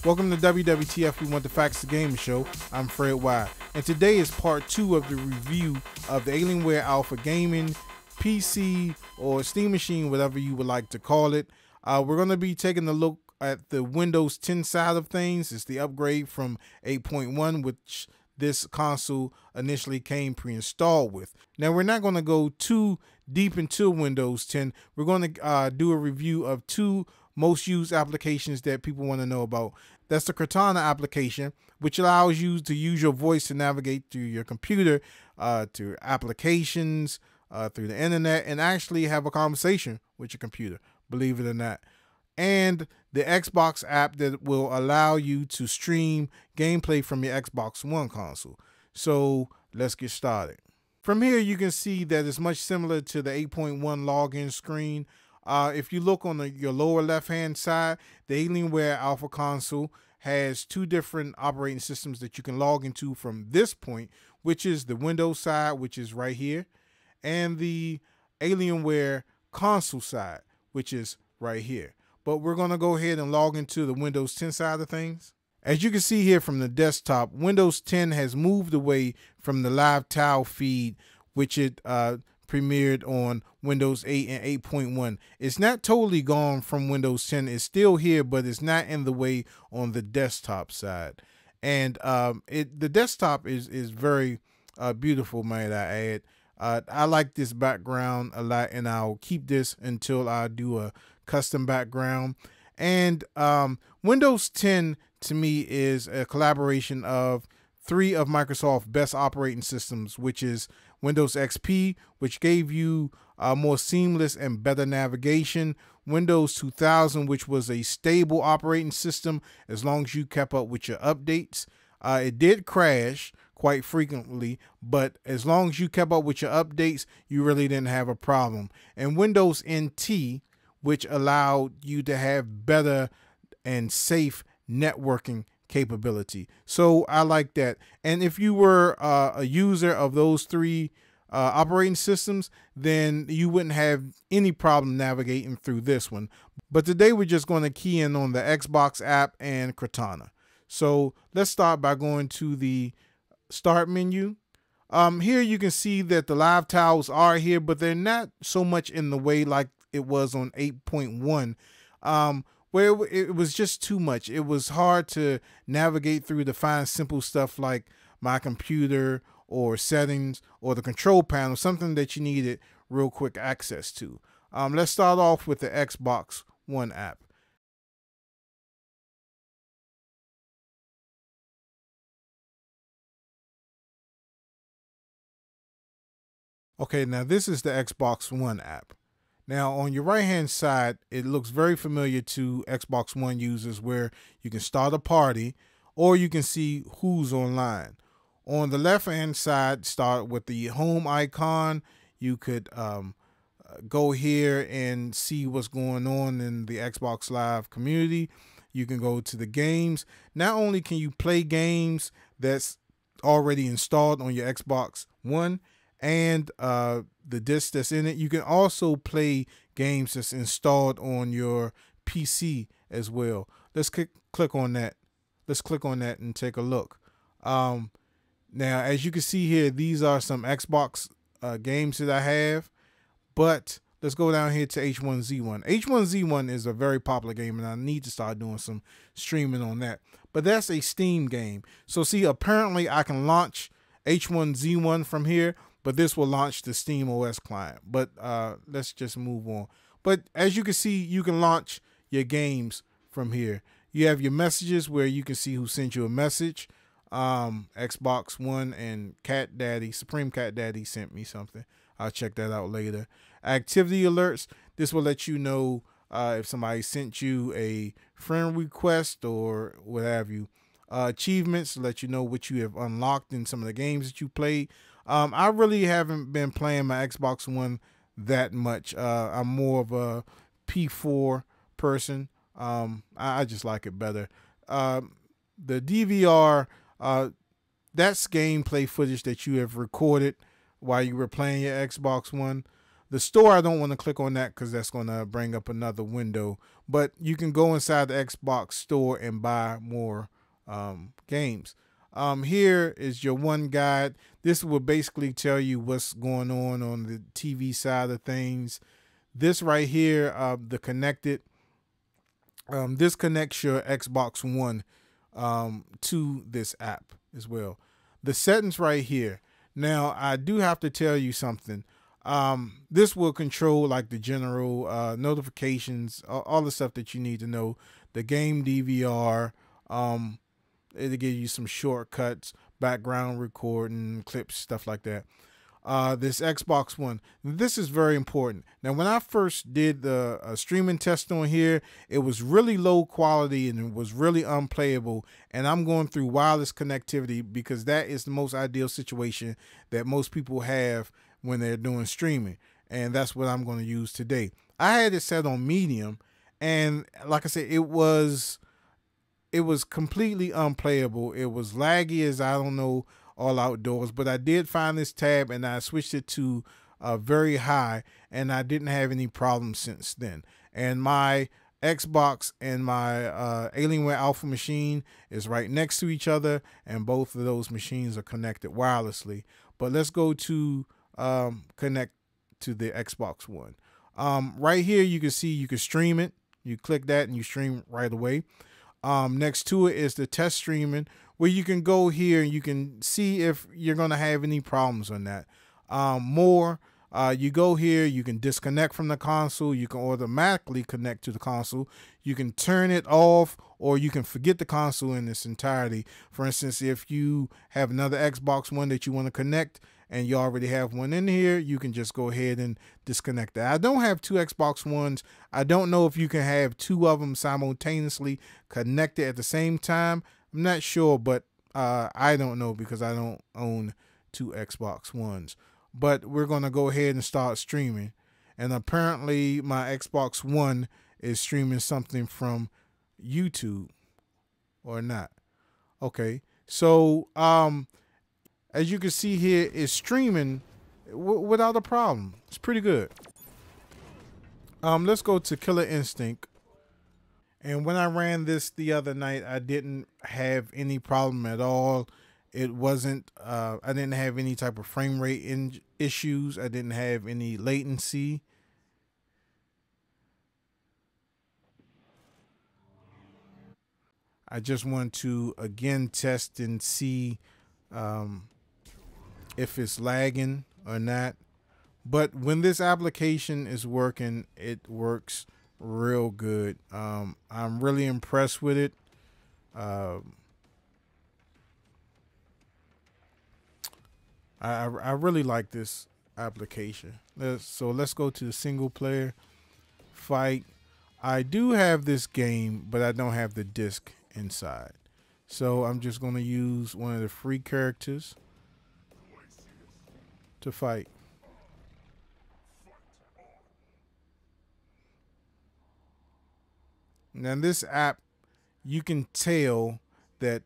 Welcome to WWTF We Want the Facts the Gaming Show. I'm Fred Wide, and today is part 2 of the review of the Alienware Alpha Gaming PC or Steam Machine, whatever you would like to call it. We're going to be taking a look at the Windows 10 side of things. It's the upgrade from 8.1, which this console initially came pre-installed with. Now, we're not going to go too deep into Windows 10. We're going to do a review of 2 most used applications that people want to know about. That's the Cortana application, which allows you to use your voice to navigate through your computer, to applications, through the internet, and actually have a conversation with your computer, believe it or not. And the Xbox app that will allow you to stream gameplay from your Xbox One console. So let's get started. From here, you can see that it's much similar to the 8.1 login screen. If you look on your lower left-hand side, the Alienware Alpha console has 2 different operating systems that you can log into from this point, which is the Windows side, which is right here, and the Alienware console side, which is right here. But we're going to go ahead and log into the Windows 10 side of things. As you can see here from the desktop, Windows 10 has moved away from the live tile feed, which it premiered on Windows 8 and 8.1. It's not totally gone from Windows 10. It's still here, but it's not in the way on the desktop side. And the desktop is very beautiful, might I add. I like this background a lot, and I'll keep this until I do a custom background. And Windows 10 to me is a collaboration of 3 of Microsoft's best operating systems, which is Windows XP, which gave you more seamless and better navigation. Windows 2000, which was a stable operating system as long as you kept up with your updates. It did crash quite frequently, but as long as you kept up with your updates, you really didn't have a problem. And Windows NT, which allowed you to have better and safe networking capability. So I like that. And if you were a user of those 3 operating systems, then you wouldn't have any problem navigating through this one. But today we're just going to key in on the Xbox app and Cortana. So let's start by going to the start menu. Here you can see that the live tiles are here, but they're not so much in the way like it was on 8.1. Where it was just too much. It was hard to navigate through to find simple stuff like my computer or settings or the control panel, something that you needed real quick access to. Let's start off with the Xbox One app. Okay, now this is the Xbox One app. Now, on your right-hand side, it looks very familiar to Xbox One users where you can start a party or you can see who's online. On the left-hand side, start with the home icon. You could go here and see what's going on in the Xbox Live community. You can go to the games. Not only can you play games that's already installed on your Xbox One and the disc that's in it, you can also play games that's installed on your PC as well. Let's click on that. Let's click on that and take a look. Now, as you can see here, these are some Xbox games that I have, but let's go down here to H1Z1. H1Z1 is a very popular game, and I need to start doing some streaming on that. But that's a Steam game. So see, apparently I can launch H1Z1 from here, but this will launch the Steam OS client. But let's just move on. But as you can see, you can launch your games from here. You have your messages where you can see who sent you a message. Xbox One and Cat Daddy, Supreme Cat Daddy sent me something. I'll check that out later. Activity alerts. This will let you know if somebody sent you a friend request or what have you. Achievements let you know what you have unlocked in some of the games that you played. I really haven't been playing my Xbox One that much. I'm more of a P4 person. I just like it better. The DVR that's gameplay footage that you have recorded while you were playing your Xbox One. The store, I don't want to click on that because that's going to bring up another window. But you can go inside the Xbox store and buy more games. Here is your one guide. This will basically tell you what's going on the TV side of things. This right here, the connected. This connects your Xbox One to this app as well. The settings right here. Now, I do have to tell you something. This will control like the general notifications, all the stuff that you need to know. The game DVR, it'll give you some shortcuts, background recording, clips, stuff like that. This Xbox One, this is very important. Now, when I first did the streaming test on here, it was really low quality and it was really unplayable. And I'm going through wireless connectivity because that is the most ideal situation that most people have when they're doing streaming. And that's what I'm going to use today. I had it set on medium, and like I said, it was completely unplayable. It was laggy as I don't know all outdoors, but I did find this tab and I switched it to very high, and I didn't have any problems since then. And my Xbox and my Alienware Alpha machine is right next to each other, and both of those machines are connected wirelessly. But let's go to connect to the Xbox One. Right here you can see you can stream it. You click that and you stream right away. Next to it is the test streaming, where you can go here and you can see if you're going to have any problems on that. You go here, you can disconnect from the console. You can automatically connect to the console. You can turn it off, or you can forget the console in its entirety. For instance, if you have another Xbox One that you want to connect and you already have one in here, you can just go ahead and disconnect that. I don't have two Xbox Ones. I don't know if you can have two of them simultaneously connected at the same time. I'm not sure, but I don't know because I don't own two Xbox Ones. But we're going to go ahead and start streaming. And apparently my Xbox One is streaming something from YouTube or not. Okay. So, as you can see here, it's streaming without a problem. It's pretty good. Let's go to Killer Instinct. And when I ran this the other night, I didn't have any problem at all. It wasn't, I didn't have any type of frame rate issues. I didn't have any latency. I just want to again test and see if it's lagging or not. But when this application is working, it works real good. I'm really impressed with it. I really like this application. So let's go to the single player fight. I do have this game, but I don't have the disc inside. So I'm just going to use one of the free characters to fight. Now in this app, you can tell that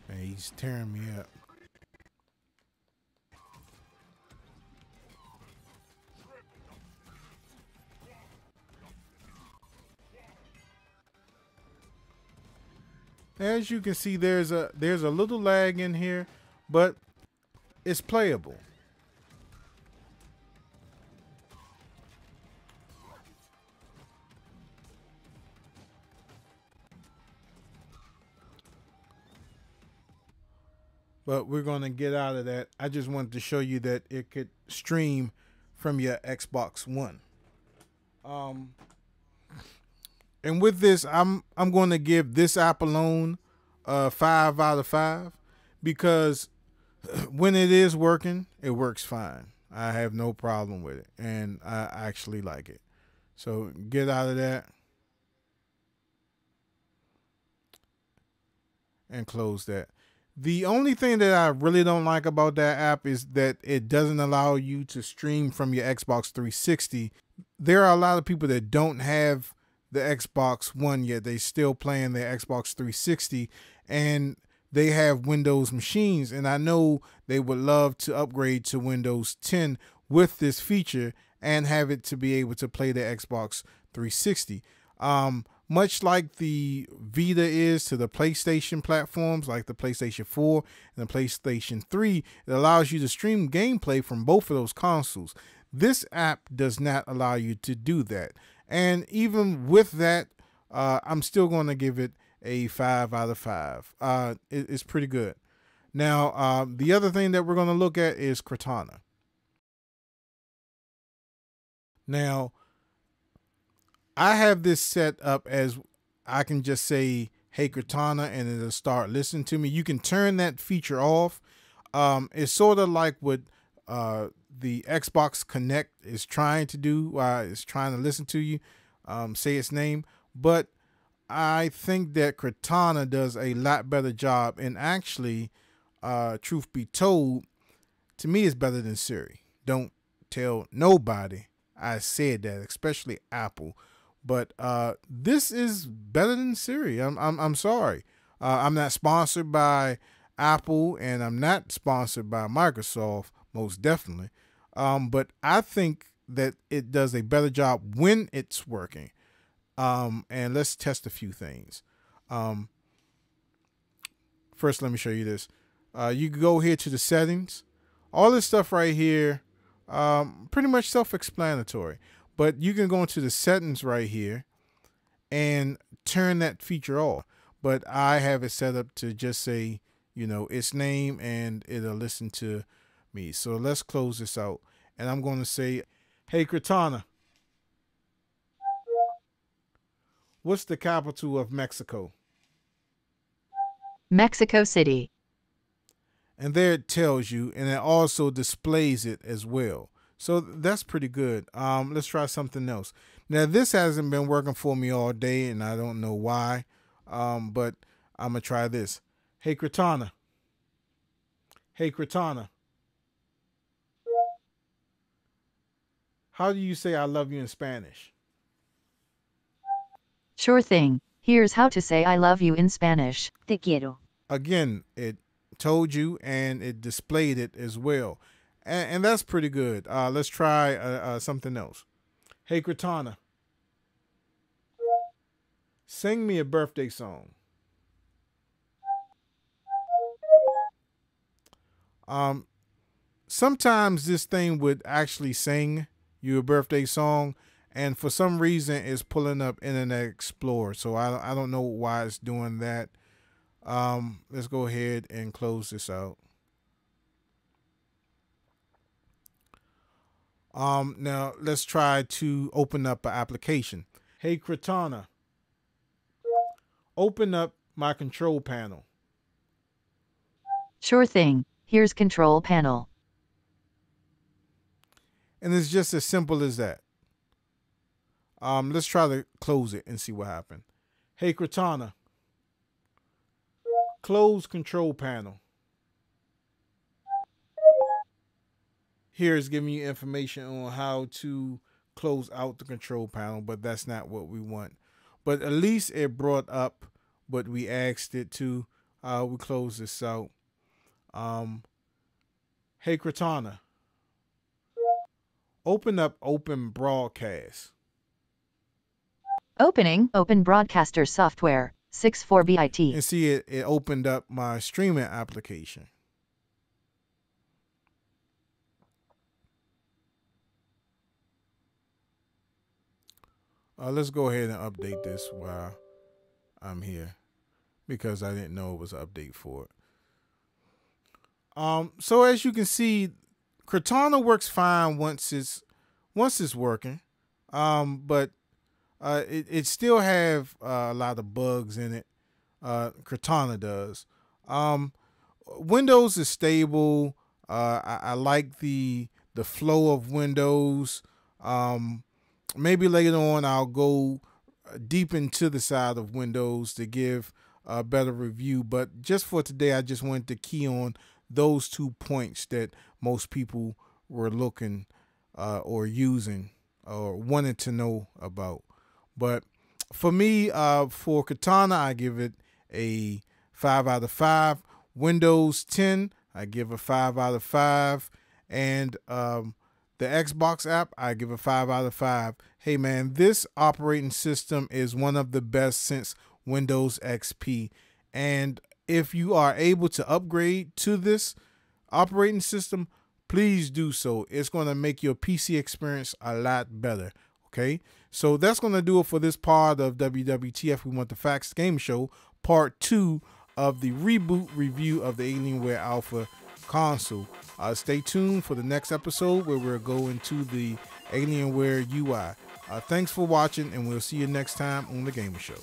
man, he's tearing me up. As you can see, there's a little lag in here, but it's playable. But we're going to get out of that. I just wanted to show you that it could stream from your Xbox One. And with this, I'm going to give this app alone 5 out of 5 because when it is working, it works fine. I have no problem with it, and I actually like it. So get out of that and close that. The only thing that I really don't like about that app is that it doesn't allow you to stream from your Xbox 360. There are a lot of people that don't have the Xbox One yet. They still playing their Xbox 360, and they have Windows machines, and I know they would love to upgrade to Windows 10 with this feature and have it to be able to play the Xbox 360. Much like the Vita is to the PlayStation platforms, like the PlayStation 4 and the PlayStation 3, it allows you to stream gameplay from both of those consoles. This app does not allow you to do that. And even with that, I'm still going to give it a 5 out of 5. It's pretty good. Now, the other thing that we're going to look at is Cortana. Now, I have this set up as I can just say, hey, Cortana, and it'll start listening to me. You can turn that feature off. It's sort of like what the Xbox Connect is trying to do. It's trying to listen to you, say its name. But I think that Cortana does a lot better job. And actually, truth be told, to me, it's better than Siri. Don't tell nobody I said that, especially Apple. But this is better than Siri. I'm sorry. I'm not sponsored by Apple, and I'm not sponsored by Microsoft, most definitely. But I think that it does a better job when it's working. And let's test a few things. First, let me show you this. You can go here to the settings. All this stuff right here, pretty much self-explanatory. But you can go into the settings right here and turn that feature off. But I have it set up to just say, its name, and it'll listen to me. So let's close this out. And I'm going to say, hey, Cortana, what's the capital of Mexico? Mexico City. And there it tells you, and it also displays it as well. So that's pretty good. Let's try something else. Now, this hasn't been working for me all day, and I don't know why, but I'm going to try this. Hey, Cortana. Hey, Cortana. How do you say I love you in Spanish? Sure thing. Here's how to say I love you in Spanish. Te quiero. Again, it told you, and it displayed it as well. And that's pretty good. Let's try something else. Hey, Cortana. Sing me a birthday song. Sometimes this thing would actually sing you a birthday song, and for some reason it's pulling up Internet Explorer. So I don't know why it's doing that. Let's go ahead and close this out. Now let's try to open up an application. Hey, Cortana, open up my control panel. Sure thing. Here's control panel. And it's just as simple as that. Let's try to close it and see what happened. Hey, Cortana, close control panel. Here is giving you information on how to close out the control panel, but that's not what we want. But at least it brought up what we asked it to. We close this out. Hey, Cortana, open up Open Broadcast. Opening Open Broadcaster Software 64-bit. And see, it opened up my streaming application. Let's go ahead and update this while I'm here, because I didn't know it was an update for it. So as you can see, Cortana works fine once it's working, but it still have a lot of bugs in it. Cortana does. Windows is stable. I like the the flow of Windows. Maybe later on I'll go deep into the side of Windows to give a better review. But just for today, I just wanted to key on those 2 points that most people were looking or using or wanted to know about. But for me, for Cortana, I give it a 5 out of 5. Windows 10, I give a 5 out of 5. And the Xbox app, I give a 5 out of 5. Hey man, this operating system is one of the best since Windows XP. And if you are able to upgrade to this operating system, please do so. It's going to make your PC experience a lot better. Okay, so that's going to do it for this part of WWTF We Want the Facts Game Show, part 2 of the reboot review of the Alienware Alpha console. Stay tuned for the next episode where we'll go into the Alienware UI. Thanks for watching, and we'll see you next time on the Gamer Show.